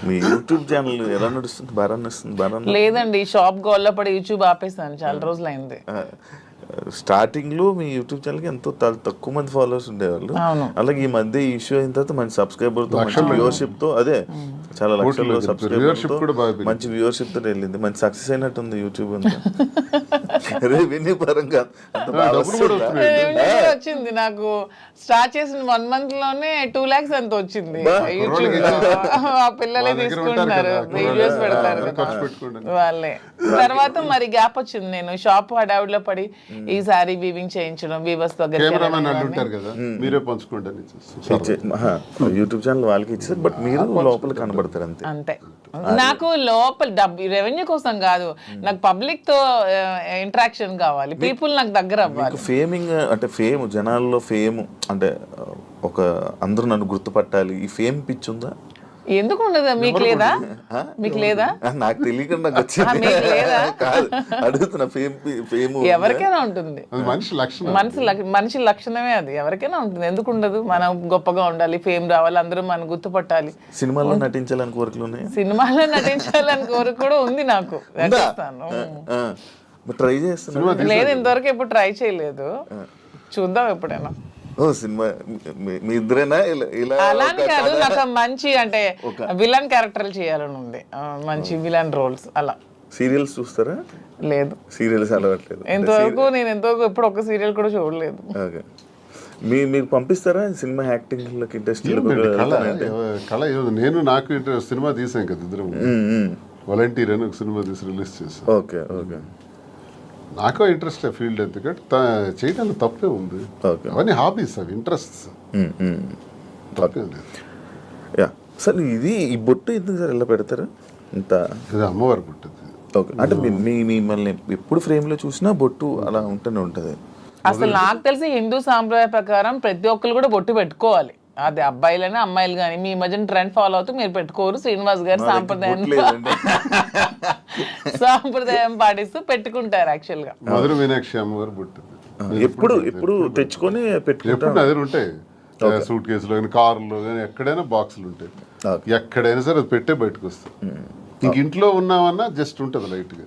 మీ YouTube channel ఎలా నడుస్తుంది? బాగా నడుస్తుంది? లేదండి, షాప్ గోల్లో పడి యూట్యూబ్ ఆపేసాను, చాలా రోజులు అయింది. స్టార్టింగ్ లో మీ యూట్యూబ్ ఛానల్ కి ఎంతో తక్కువ మంది ఫాలోవర్స్ ఉండేవాళ్ళు. అలాగే ఈ మధ్య ఈ ఇష్యూ అయిన తర్వాత మంచి సబ్స్క్రైబర్ తో, మంచి వ్యూవర్షిప్ తో, అదే చాలా లక్షల్లో సబ్స్క్రైబర్ తో, మంచి వ్యూవర్షిప్ తో వెళ్ళింది. మంచి సక్సెస్ అయినట్టుంది యూట్యూబ్ అంతా. రెవెన్యూ పరంగా వచ్చింది నాకు. స్టార్ట్ చేసిన 1 month లోనే 2 lakhs అంత వచ్చింది యూట్యూబ్ లో. ఆ పిల్లలే తీసుకుంటున్నారు, వీడియోస్ పెడతారు కదా వాళ్ళే. తర్వాత మరి గ్యాప్ వచ్చింది. నేను షాప్ హడావుడిలో పడి ఈ సారీ వీవింగ్ చేయించడం, వీవర్స్ దగ్గర యూట్యూబ్ ఛానల్ వాళ్ళకి ఇచ్చారు, బట్ మీరు లోపల కనబడతారు అంతే. అంతే. నాకు లోపల రెవెన్యూ కోసం కాదు, నాకు పబ్లిక్ తో ఇంటరాక్షన్ కావాలి, పీపుల్ నాకు దగ్గర అవ్వాలి. ఫేమింగ్ అంటే ఫేమ్, జనాల్లో ఫేమ్ అంటే ఒక అందరూ నన్ను గుర్తుపట్టాలి, ఈ ఫేమ్ పిచ్ ఉందా? ఎందుకు ఉండదు? మీకు లేదా? మీకు లేదా? నాకు తెలియకుండా నాకు వచ్చింది. కాదు అడుగుతున్నా. ఫేమ్ ఎవరికైనా ఉంటుంది, మనిషి లక్షణమే అది, ఎవరికైనా ఉంటుంది. ఎందుకు ఉండదు? మనం గొప్పగా ఉండాలి, ఫేమ్ రావాలి, అందరూ మనం గుర్తుపట్టాలి. సినిమాలో నటించాలని కోరికలు ఉన్నాయి. సినిమాలో నటించాలని కోరిక కూడా ఉంది నాకు. ట్రై చేస్తున్నా. లేదు, ఇంతవరకు ఎప్పుడు ట్రై చేయలేదు, చూద్దాం ఎప్పుడైనా. సినిమా మీ ఇద్దరేనా? అలానే కాదు, నాకు మంచి అంటే విలన్ క్యారెక్టర్లు చేయాలని ఉంది, మంచి విలన్ రోల్స్. అలా సీరియల్స్ చూస్తారా? లేదు, సీరియల్స్ అలవాట్లేదు. నేను ఎంతవరకు ఎప్పుడు ఒక సీరియల్ కూడా చూడలేదు. మీకు పంపిస్తారా సినిమా యాక్టింగ్ ఇంట్రెస్ట్? నాకు సినిమా తీసాను కదా ఇద్దరు, వాలంటీర్ అని ఒక సినిమా తీసి రిలీజ్ చేశాను. Okay okay. నాకు ఇంట్రెస్ట్ ఫీల్డ్, ఎందుకంటే చేయడానికి తప్పే ఉంది. అవన్నీ హాబీస్, అవి ఇంట్రెస్ట్స్, తప్పేం లేదు. సార్ ఇది ఈ బొట్టు ఎందుకు సార్ ఇలా పెడతారు? ఇంత ఇది అమ్మవారి బొట్టు. ఓకే, అంటే మిమ్మల్ని ఎప్పుడు ఫ్రేమ్ లో చూసినా బొట్టు అలా ఉంటూనే ఉంటది. అసలు నాకు తెలిసి హిందూ సాంప్రదాయ ప్రకారం ప్రతి ఒక్కరు కూడా బొట్టు పెట్టుకోవాలి, అది అబ్బాయిలైనా అమ్మాయిలు కానీ. మీ మధ్యన ట్రెండ్ ఫాలో అవుతూ మీరు పెట్టుకోరు. శ్రీనివాస్ గారు సాంప్రదాయం పాటిస్తూ పెట్టుకుంటారు. యాక్చువల్ గా మధుర మీనాక్షి అమ్మవారు బొట్టు ఎప్పుడు తెచ్చుకొని పెట్టుకుంటారు. అదే ఉంటాయి సూట్ కేసులో కానీ, కారులో కానీ, ఎక్కడైనా బాక్సులు ఉంటాయి. ఎక్కడైనా సరే అది పెట్టే బయటకు వస్తాయి. ఇంక ఇంట్లో ఉన్నామన్నా జస్ట్ ఉంటుంది లైట్ గా.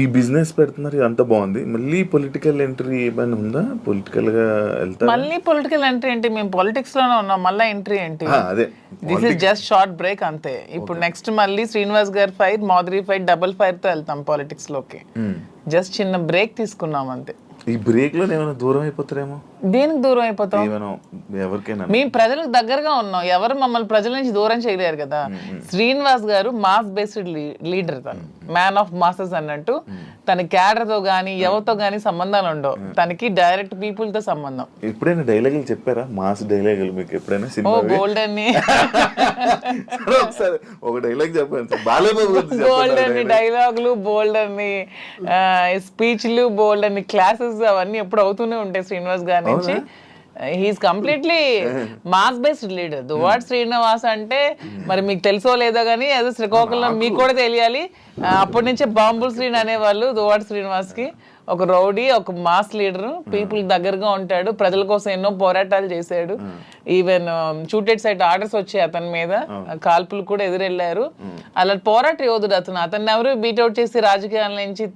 ఈ బిజినెస్ పెడుతున్నారు, అంత బాగుంది. మళ్ళీ పొలిటికల్ ఎంట్రీ ఏమైనా ఉందా? పొలిటికల్ గా వెళ్తారు? మళ్ళీ పొలిటికల్ ఎంట్రీ ఏంటి? మేము పాలిటిక్స్ లోనే ఉన్నాం, మళ్ళీ ఎంట్రీ ఏంటి? అదే, this is just short break అంతే. ఇప్పుడు నెక్స్ట్ మళ్ళీ శ్రీనివాస్ గారి fire, Madhuri fire, double fire తో వెళ్తాం పాలిటిక్స్ లోకి. జస్ట్ చిన్న బ్రేక్ తీసుకున్నాం అంతే. ఈ బ్రేక్ లో ఏమైనా దూరం అయిపోతారేమో? దేనికి దూరం అయిపోతాం? ఎవరికైనా మేము ప్రజలకు దగ్గరగా ఉన్నాం, ఎవరు మమ్మల్ని ప్రజల నుంచి దూరం చేయలేరు కదా. శ్రీనివాస్ గారు మాస్ బేస్డ్ లీడర్, తను మ్యాన్ ఆఫ్ మాసెస్ అన్నట్టు. తన క్యాడర్ తో గానీ ఎవరితో గానీ సంబంధాలు ఉండవు, తనకి డైరెక్ట్ పీపుల్ తో సంబంధం. ఎప్పుడైనా డైలాగులు చెప్పారా? మాస్ డైలాగులు మీకు ఎప్పుడైనా? గోల్డ్ అని ఒకసారి ఒక డైలాగ్ చెప్పండి. గోల్డ్ అని డైలాగులు, బోల్డ్ అని స్పీచ్లు, బోల్డ్ అని క్లాసెస్, అవన్నీ ఎప్పుడు అవుతూనే ఉంటాయి శ్రీనివాస్ గారి నుంచి. He's completely mass based leader. Duvvada Srinivas అంటే మరి మీకు తెలుసో లేదో కానీ అది శ్రీకాకుళం మీకు కూడా తెలియాలి. అప్పటి నుంచే బాంబుల్ శ్రీని అనేవాళ్ళు దువ్వాడ శ్రీనివాస్ కి. ఒక రౌడీ, ఒక మాస్ లీడర్, పీపుల్ దగ్గరగా ఉంటాడు, ప్రజల కోసం ఎన్నో పోరాటాలు చేశాడు. ఈవెన్ షూటెడ్ సైట్ ఆర్డర్స్ వచ్చాయి అతని మీద, కాల్పులు కూడా ఎదురెళ్లారు. అలా పోరాట యోధుడు అతను. అతన్ని ఎవరు బీట్అవుట్ చేసి రాజకీయాల నుంచి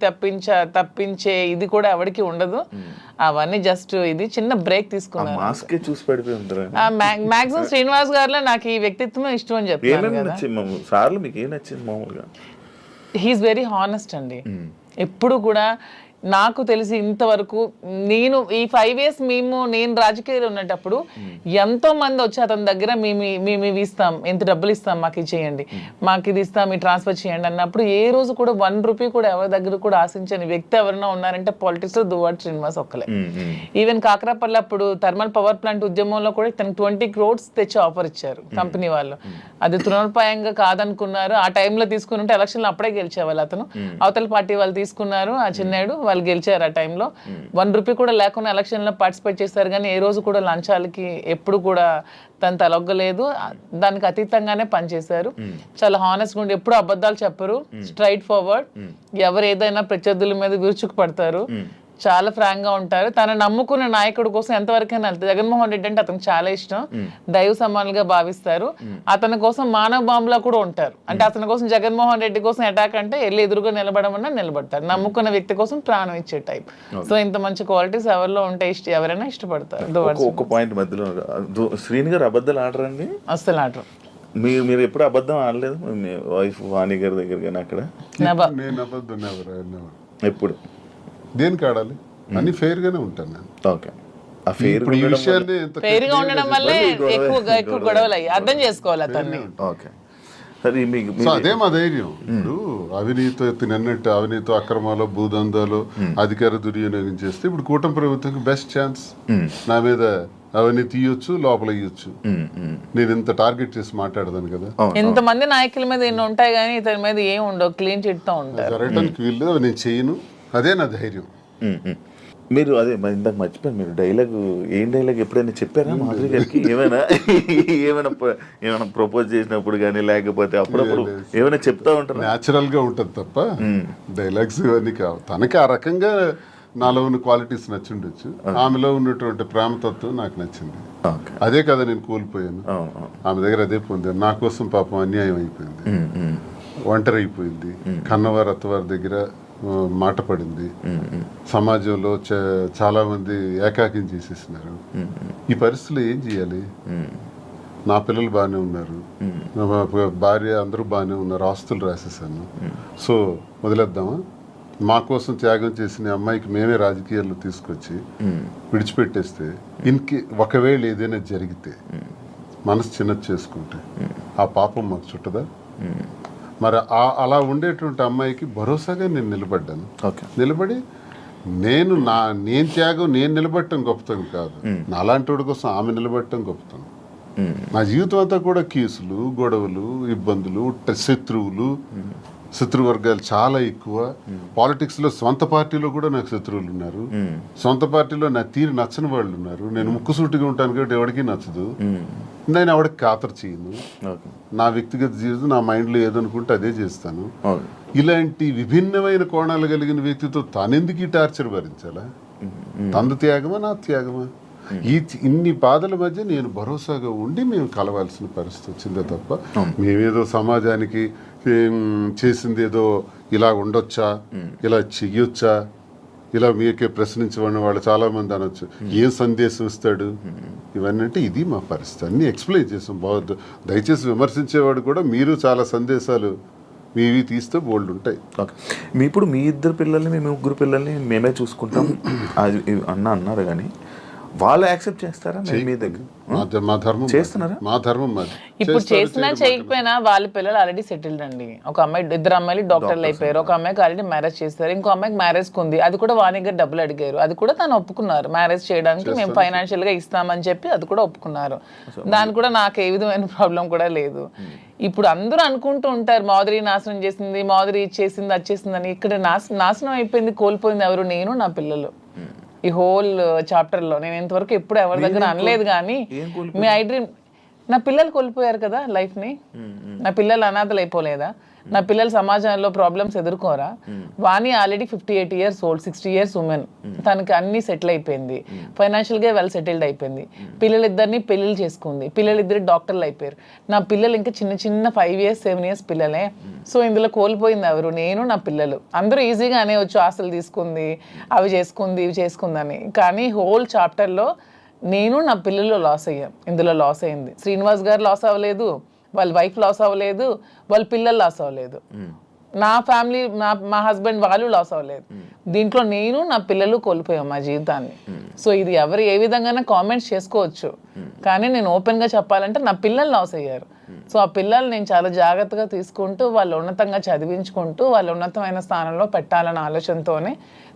తప్పించే ఇది కూడా ఎవరికి ఉండదు. అవన్నీ జస్ట్ ఇది చిన్న బ్రేక్ తీసుకున్నాను. మాక్సిమం శ్రీనివాస్ గారిలో నాకు ఈ వ్యక్తిత్వం ఇష్టం అని చెప్తాను కదా. హీఈస్ వెరీ హానెస్ట్ అండి. ఎప్పుడు కూడా నాకు తెలిసి ఇంతవరకు నేను ఈ 5 years నేను రాజకీయాలు ఉన్నప్పుడు ఎంతో మంది వచ్చి అతని దగ్గర మేము ఇస్తాం, ఎంత డబ్బులు ఇస్తాం, మాకు ఇది చేయండి, మాకు ఇది ఇస్తాం, ఈ ట్రాన్స్ఫర్ చేయండి అన్నప్పుడు ఏ రోజు కూడా 1 రూపీ కూడా ఎవరి దగ్గర కూడా ఆశించని వ్యక్తి ఎవరైనా ఉన్నారంటే పాలిటిక్స్ లో దువ్వాడ శ్రీనివాస్ ఒక్కలే. ఈవెన్ కాకరాపల్లి అప్పుడు థర్మల్ పవర్ ప్లాంట్ ఉద్యమంలో కూడా తనకు 20 crores తెచ్చి ఆఫర్ ఇచ్చారు కంపెనీ వాళ్ళు. అది తృణోపాయంగా కాదనుకున్నారు. ఆ టైంలో తీసుకుని ఉంటే ఎలక్షన్లో అప్పుడే గెలిచేవాళ్ళు. అతను అవతల పార్టీ వాళ్ళు తీసుకున్నారు, ఆ చిన్నాడు వాళ్ళు గెలిచారు. ఆ టైంలో 1 రూపీ కూడా లేకుండా ఎలక్షన్ లో పార్టిసిపేట్ చేస్తారు. కానీ ఏ రోజు కూడా లంచాలకి ఎప్పుడు కూడా తను తలొగ్గలేదు. దానికి అతీతంగానే పనిచేశారు. చాలా హానెస్ట్ గా ఉండి ఎప్పుడు అబద్ధాలు చెప్పరు, స్ట్రైట్ ఫార్వర్డ్. ఎవరు ఏదైనా ప్రత్యర్థుల మీద విరుచుకు పడతారు, చాలా ఫ్రాంక్ గా ఉంటారు. తన నమ్ముకున్న నాయకుడి కోసం ఎంతవరకైనా వెళ్తారు. జగన్మోహన్ రెడ్డి అంటే అతనికి చాలా ఇష్టం, దైవ సమానులుగా భావిస్తారు. అతని కోసం మానవ బాంబులా కూడా ఉంటారు. అంటే అతని కోసం జగన్మోహన్ రెడ్డి కోసం అటాక్ అంటే వెళ్ళి ఎదురుగా నిలబడమన్నా నిలబడతారు. నమ్ముకున్న వ్యక్తి కోసం ప్రాణం ఇచ్చే టైప్. సో ఇంత మంచి క్వాలిటీస్ ఎవరిలో ఉంటే ఎవరైనా ఇష్టపడతారు. ఒక పాయింట్ మధ్యలో శ్రీని గారు అబద్ధాలు ఆడరండి, అస్సలు ఆడరు. మీరు ఎప్పుడు అబద్ధం ఆడలేదు మీ వైఫ్ వాణి గారి దగ్గర కానీ అక్కడ? నేను అబద్ధం ఎప్పుడు దేనికి ఆడాలి? అన్ని ఫెయిర్ గానే ఉంటాను నేను. ఓకే, ఆ ఫెయిర్ ఇప్పుడు ఈ విషయాన్ని ఫెయిర్ గా ఉండడం వల్లే ఎక్కువ గొడవలు అయ్యి అర్థం చేసుకోవాలి అతన్ని. ఓకే, సరే సో అదే మా ధైర్యం. ఇప్పుడు అవినీతి తిన్నట్టు అవినీతి అక్రమాలు భూదందాలు అధికార దుర్వినియోగం చేస్తే ఇప్పుడు కూటమి ప్రభుత్వంకి బెస్ట్ ఛాన్స్ నా మీద అవన్నీ తీయొచ్చు, లోపల ఇయ్యొచ్చు. నేను ఇంత టార్గెట్ చేసి మాట్లాడదాను కదా. ఇంతమంది నాయకుల మీద ఎన్ని ఉంటాయి కానీ ఇతని మీద ఏం ఉండవు, క్లీన్ చిట్ తో ఉంటారు. జరగటానికి వీళ్ళు నేను చేయను, అదే నా ధైర్యం. మీరు అదే ఇందాక మర్చిపోయాను, మీరు ఏం డైలాగ్ ఎప్పుడైనా చెప్పారా మాధురి గారికి? ఏమైనా ప్రపోజ్ చేసినప్పుడు కానీ లేకపోతే అప్పుడప్పుడు ఏమైనా చెప్తా ఉంటారు? న్యాచురల్ గా ఉంటది తప్ప డైలాగ్స్ ఇవన్నీ కావు. తనకి ఆ రకంగా నాలో ఉన్న క్వాలిటీస్ నచ్చిండొచ్చు, ఆమెలో ఉన్నటువంటి ప్రేమతత్వం నాకు నచ్చింది. అదే కదా నేను కోల్పోయాను, ఆమె దగ్గర అదే పొందాను. నా కోసం పాపం అన్యాయం అయిపోయింది, ఒంటరి అయిపోయింది, కన్నవారి అత్తవారి దగ్గర మాట పడింది, సమాజంలో చాలా మంది ఏకాకిం చేసేసినారు. ఈ పరిస్థితుల్లో ఏం చేయాలి? నా పిల్లలు బాగానే ఉన్నారు, నా భార్య అందరూ బాగానే ఉన్నారు, ఆస్తులు రాసేసాను. సో వదిలేద్దామా? మా కోసం త్యాగం చేసిన అమ్మాయికి మేమే రాజకీయాల్లో తీసుకొచ్చి విడిచిపెట్టేస్తే ఒకవేళ ఏదైనా జరిగితే మనసు చిన్నది చేసుకుంటే ఆ పాపం మాకు చుట్టదా? మరి అలా ఉండేటువంటి అమ్మాయికి భరోసాగా నేను నిలబడ్డాను. నిలబడి నేను త్యాగం నేను నిలబడటం గొప్పతనం కాదు, నాలాంటి వాడి కోసం ఆమె నిలబడటం గొప్పతనం. నా జీవితం అంతా కూడా కేసులు, గొడవలు, ఇబ్బందులు, శత్రువర్గాలు చాలా ఎక్కువ. పాలిటిక్స్ లో సొంత పార్టీలో కూడా నాకు శత్రువులు ఉన్నారు, సొంత పార్టీలో నా తీరు నచ్చని వాళ్ళు ఉన్నారు. నేను ముక్కుసూటిగా ఉంటాను కాబట్టి ఎవరికి నచ్చదు, నేను ఎవరికి ఖాతరు చేయను. నా వ్యక్తిగత జీవితం నా మైండ్లో ఏదనుకుంటే అదే చేస్తాను. ఇలాంటి విభిన్నమైన కోణాలు కలిగిన వ్యక్తితో తానెందుకు ఈ టార్చర్ భరించాలా? తందు త్యాగమా నా త్యాగమా? ఇన్ని బాధల మధ్య నేను భరోసాగా ఉండి మేము కలవాల్సిన పరిస్థితి వచ్చిందే తప్ప మేమేదో సమాజానికి చేసింది ఏదో ఇలా ఉండొచ్చా, ఇలా చెయ్యొచ్చా, ఇలా మీకే ప్రశ్నించబడిన వాళ్ళు చాలా మంది అనొచ్చు, ఏం సందేశం ఇస్తాడు ఇవన్నీ అంటే ఇది మా పరిస్థితి. అన్ని ఎక్స్ప్లెయిన్ చేసాం. బాగుంది, దయచేసి విమర్శించేవాడు కూడా మీరు చాలా సందేశాలు మీవి తీస్తే బోల్డ్ ఉంటాయి. ఇప్పుడు మీ ఇద్దరు పిల్లల్ని, మీ ముగ్గురు పిల్లల్ని మేమే చూసుకుంటాం అది అన్నారు కానీ వాళ్ళు యాక్సెప్ట్ చేస్తారా? మీ దగ్గర మా ధర్మం చేస్తున్నారా? మా ధర్మం మాది. ఇప్పుడు చేసినా చేయకపోయినా వాళ్ళ పిల్లలు ఆల్రెడీ సెటిల్డ్ అండి. ఒక అమ్మాయి, ఇద్దరు అమ్మాయిలు డాక్టర్లు అయిపోయారు. ఒక అమ్మాయికి ఆల్రెడీ మ్యారేజ్ చేస్తారు, ఇంకో అమ్మాయికి మ్యారేజ్ ఉంది. అది కూడా వాణి గారు డబ్బులు అడిగారు, అది కూడా తను ఒప్పుకున్నారు. మ్యారేజ్ చేయడానికి మేము ఫైనాన్షియల్ గా ఇస్తామని చెప్పి అది కూడా ఒప్పుకున్నారు. దాని కూడా నాకు ఏ విధమైన ప్రాబ్లం కూడా లేదు. ఇప్పుడు అందరూ అనుకుంటూ ఉంటారు మాధురి నాశనం చేసింది, మాధురి ఇచ్చేసింది, అది చేసిందని. ఇక్కడ నాశనం అయిపోయింది, కోల్పోయింది ఎవరు? నేను, నా పిల్లలు. ఈ హోల్ చాప్టర్ లో నేను ఇంతవరకు ఎప్పుడు ఎవరి దగ్గర అనలేదు కానీ మీ ఐ డ్రీమ్, నా పిల్లలు కోల్పోయారు కదా లైఫ్ ని. నా పిల్లలు అనాథలు అయిపోలేదా? నా పిల్లలు సమాజంలో ప్రాబ్లమ్స్ ఎదుర్కోరా? Vani already 58 years old, 60 years women. తనకి అన్ని సెటిల్ అయిపోయింది, ఫైనాన్షియల్ గా వెల్ సెటిల్డ్ అయిపోయింది. పిల్లలిద్దరిని పెళ్లిళ్ళు చేసుకుంది, పిల్లలిద్దరు డాక్టర్లు అయిపోయారు. నా పిల్లలు ఇంకా చిన్న 5 years 7 years పిల్లలే. సో ఇందులో కోల్పోయింది ఎవరు? నేను, నా పిల్లలు. అందరూ ఈజీగా అనేవచ్చు ఆస్తులు తీసుకుంది, అవి చేసుకుంది, ఇవి చేసుకుందని. కానీ హోల్ చాప్టర్లో నేను, నా పిల్లలు లాస్ అయ్యాం. ఇందులో లాస్ అయింది శ్రీనివాస్ గారు లాస్ అవ్వలేదు, వాళ్ళ వైఫ్ లాస్ అవ్వలేదు, వాళ్ళ పిల్లలు లాస్ అవ్వలేదు, నా ఫ్యామిలీ, మా హస్బెండ్ వాళ్ళు లాస్ అవ్వలేదు. దీంట్లో నేను, నా పిల్లలు కోల్పోయాం మా జీవితాన్ని. సో ఇది ఎవరు ఏ విధంగా కామెంట్స్ చేసుకోవచ్చు, కానీ నేను ఓపెన్ గా చెప్పాలంటే నా పిల్లలు లాస్ అయ్యారు. సో ఆ పిల్లలు నేను చాలా జాగ్రత్తగా తీసుకుంటూ వాళ్ళు ఉన్నతంగా చదివించుకుంటూ వాళ్ళు ఉన్నతమైన స్థానంలో పెట్టాలన్న ఆలోచనతోనే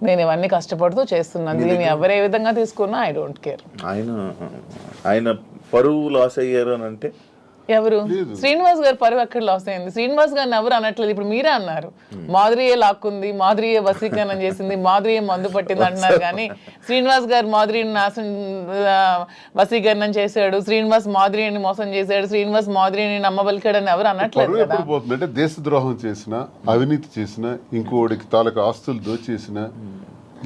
నేను ఇవన్నీ కష్టపడుతూ చేస్తున్నాను. దీన్ని ఎవరు ఏ విధంగా తీసుకున్నా ఐ డోంట్ కేర్. ఆయన పరువు లాస్ అయ్యారు అని అంటే ఎవరు? శ్రీనివాస్ గారు పరువు ఎక్కడ లాస్ అయింది? శ్రీనివాస్ గారిని ఎవరు అనట్లేదు. ఇప్పుడు మీరే అన్నారు మాధురియే లాక్కుంది, మాధురియే వశీకరణం చేసింది, మాధురియే మందు పట్టింది అంటున్నారు. కానీ శ్రీనివాస్ గారు మాధురిని వశీకరణం చేశాడు, శ్రీనివాస్ మాధురిని మోసం చేశాడు, శ్రీనివాస్ మాధురిని నమ్మబలికాడని ఎవరు అనట్లేదు కదా. దేశద్రోహం చేసిన, అవినీతి చేసిన, ఇంకోడికి తాలూకు ఆస్తులు దోచేసిన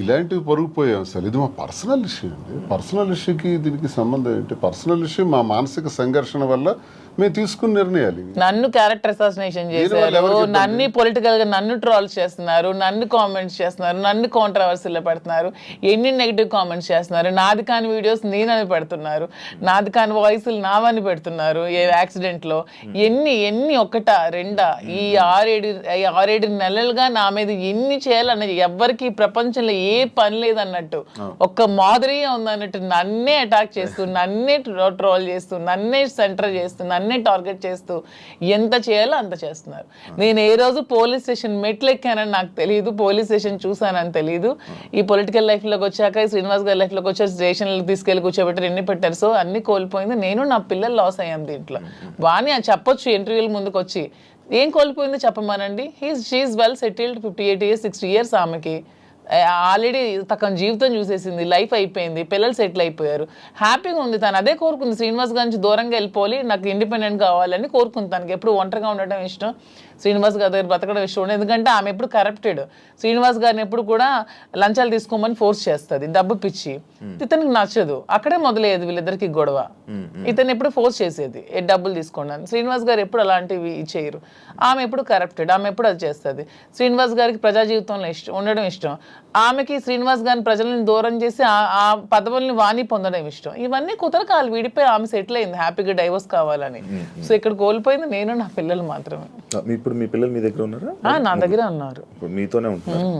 ఇలాంటివి పొరుగుపోయాం అసలు. ఇది మా పర్సనల్ ఇష్యూ అండి. పర్సనల్ ఇష్యూకి దీనికి సంబంధం ఏంటి? పర్సనల్ ఇష్యూ మా మానసిక సంఘర్షణ వల్ల మేము తీసుకున్న నిర్ణయాలు ఇవి. నన్ను క్యారెక్టర్ అసాసినేషన్ చేశారు, నన్ను పొలిటికల్ గా నన్ను ట్రోల్స్ చేస్తున్నారు, నన్ను కామెంట్స్ చేస్తున్నారు, నన్ను కాంట్రవర్సీలో పెడుతున్నారు, ఎన్ని నెగిటివ్ కామెంట్స్ చేస్తున్నారు, నాది కాని వీడియోస్ నేనని పెడుతున్నారు, నాది కాని వాయిస్లు నావని పెడుతున్నారు, ఏ యాక్సిడెంట్ లో ఎన్ని ఎన్ని ఒకటా రెండా ఈ 6-7 నెలలుగా నా మీద ఎన్ని చేయాలన్నది ఎవ్వరికి ప్రపంచంలో ఏ పని లేదన్నట్టు ఒక్క మాదిరిగా ఉందన్నట్టు నన్నే అటాక్ చేస్తూ, నన్నే ట్రోల్ చేస్తూ, నన్నే సెంటర్ చేస్తూ, నన్నే టార్గెట్ చేస్తూ ఎంత చేయాలో అంత చేస్తున్నారు. నేను ఏ రోజు పోలీస్ స్టేషన్ మెట్లు ఎక్కానని నాకు తెలియదు, పోలీస్ స్టేషన్ చూసానని తెలియదు. ఈ పొలిటికల్ లైఫ్ లోకి వచ్చాక, శ్రీనివాస్ గారి లైఫ్ లోకి వచ్చాక స్టేషన్లకు తీసుకెళ్లి కూర్చోబెట్టారు, ఎన్ని పెట్టారు. సో అన్ని కోల్పోయింది నేను, నా పిల్లలు లాస్ అయ్యాం దీంట్లో. వాణి అది చెప్పొచ్చు ఇంటర్వ్యూల ముందుకు వచ్చి, ఏం కోల్పోయిందో చెప్పమానండి. She is well settled, 58 years 60 years ఆమెకి ఆల్రెడీ తన జీవితం చూసేసింది, లైఫ్ అయిపోయింది, పిల్లలు సెటిల్ అయిపోయారు, హ్యాపీగా ఉంది. తను అదే కోరుకుంది, శ్రీనివాస్ గారి నుంచి దూరంగా వెళ్ళిపోవాలి, నాకు ఇండిపెండెంట్ కావాలని కోరుకుంది. తనకి ఎప్పుడు ఒంటరిగా ఉండటం ఇష్టం, శ్రీనివాస్ గారి దగ్గర బతకడం ఇష్టం ఉండదు. ఎందుకంటే ఆమె ఎప్పుడు కరప్టెడ్, శ్రీనివాస్ గారిని ఎప్పుడు కూడా లంచాలు తీసుకోమని ఫోర్స్ చేస్తుంది, డబ్బు పిచ్చి. ఇతనికి నచ్చదు, అక్కడే మొదలయ్యేది వీళ్ళిద్దరికి గొడవ. ఇతను ఎప్పుడు ఫోర్స్ చేసేది, డబ్బులు తీసుకోండి అని. శ్రీనివాస్ గారు ఎప్పుడు అలాంటివి చేయరు. ఆమె ఎప్పుడు కరప్టెడ్, ఆమె ఎప్పుడు అది చేస్తుంది. శ్రీనివాస్ గారికి ప్రజా జీవితంలో ఉండడం ఇష్టం, ఆమెకి శ్రీనివాస్ గారిని ప్రజలను దూరం చేసి ఆ పదవుల్ని వాణి పొందడం ఇష్టం. ఇవన్నీ కుదరకాలు విడిపోయి ఆమె సెటిల్ అయింది, హ్యాపీగా డైవర్స్ కావాలని. సో ఇక్కడ కోల్పోయింది నేను, నా పిల్లలు మాత్రమే. ఇప్పుడు మీ పిల్లలు మీ దగ్గర ఉన్నారా? నా దగ్గర ఉన్నారు, మీతోనే ఉంటున్నారు.